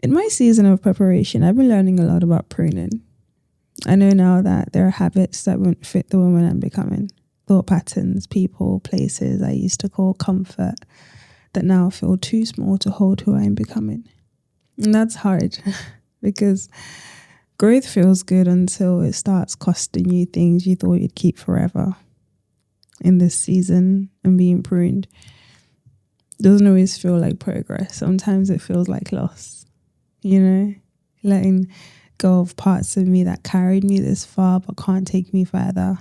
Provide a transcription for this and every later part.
In my season of preparation, I've been learning a lot about pruning. I know now that there are habits that won't fit the woman I'm becoming. Thought patterns, people, places I used to call comfort that now feel too small to hold who I'm becoming. And that's hard because growth feels good until it starts costing you things you thought you'd keep forever. In this season and being pruned doesn't always feel like progress. Sometimes it feels like loss, letting go of parts of me that carried me this far but can't take me further.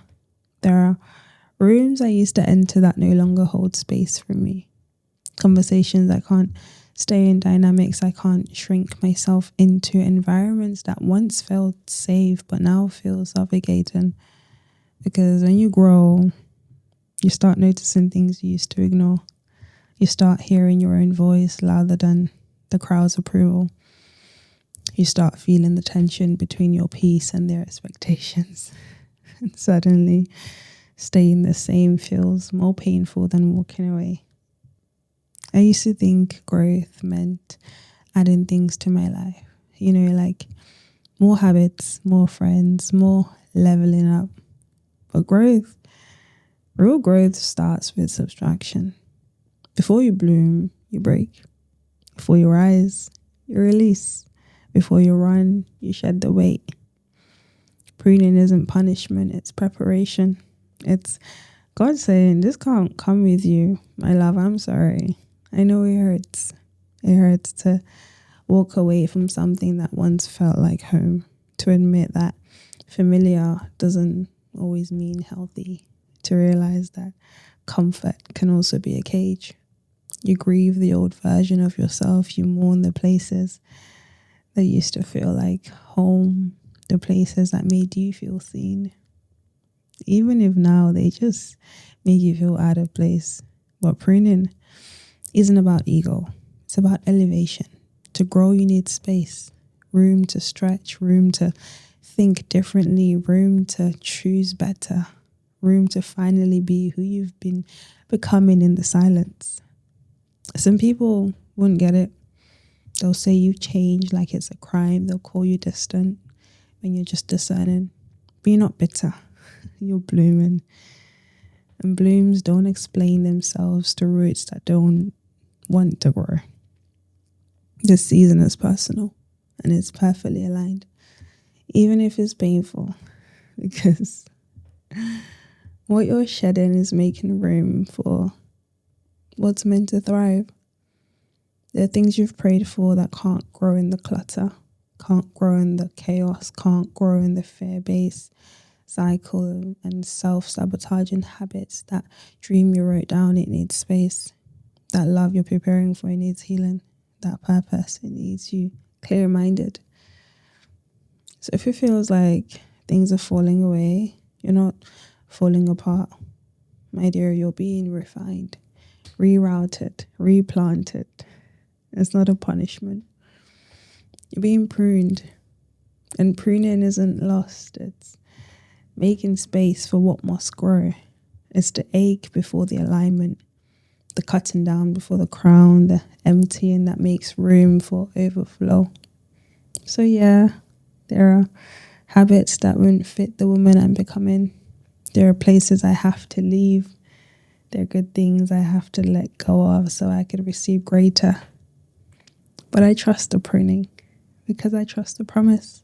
There are rooms I used to enter that no longer hold space for me. Conversations I can't stay in, dynamics I can't shrink myself into, environments that once felt safe but now feel suffocating. Because when you grow, you start noticing things you used to ignore. You start hearing your own voice louder than the crowd's approval. You start feeling the tension between your peace and their expectations. And suddenly, staying the same feels more painful than walking away. I used to think growth meant adding things to my life. Like more habits, more friends, more leveling up. But real growth starts with subtraction. Before you bloom, you break. Before you rise, you release. Before you run, you shed the weight. Pruning isn't punishment, it's preparation. It's God saying, this can't come with you, my love, I'm sorry. I know it hurts. It hurts to walk away from something that once felt like home, to admit that familiar doesn't always mean healthy, to realize that comfort can also be a cage. You grieve the old version of yourself, you mourn the places that used to feel like home, the places that made you feel seen. Even if now they just make you feel out of place. But pruning isn't about ego, it's about elevation. To grow, you need space, room to stretch, room to think differently, room to choose better, room to finally be who you've been becoming in the silence. Some people wouldn't get it. They'll say you've changed like it's a crime. They'll call you distant when you're just discerning. But you're not bitter. You're blooming. And blooms don't explain themselves to roots that don't want to grow. This season is personal and it's perfectly aligned. Even if it's painful. Because what you're shedding is making room for what's meant to thrive. There are things you've prayed for that can't grow in the clutter, can't grow in the chaos, can't grow in the fear-based cycle and self-sabotaging habits. That dream you wrote down, it needs space. That love you're preparing for, it needs healing. That purpose, it needs you clear-minded. So if it feels like things are falling away, you're not falling apart. My dear, you're being refined, rerouted, replanted. It's not a punishment. You're being pruned. And pruning isn't lost. It's making space for what must grow. It's the ache before the alignment, the cutting down before the crown, the emptying that makes room for overflow. So yeah, there are habits that won't fit the woman I'm becoming. There are places I have to leave. There are good things I have to let go of so I could receive greater. But I trust the pruning because I trust the promise.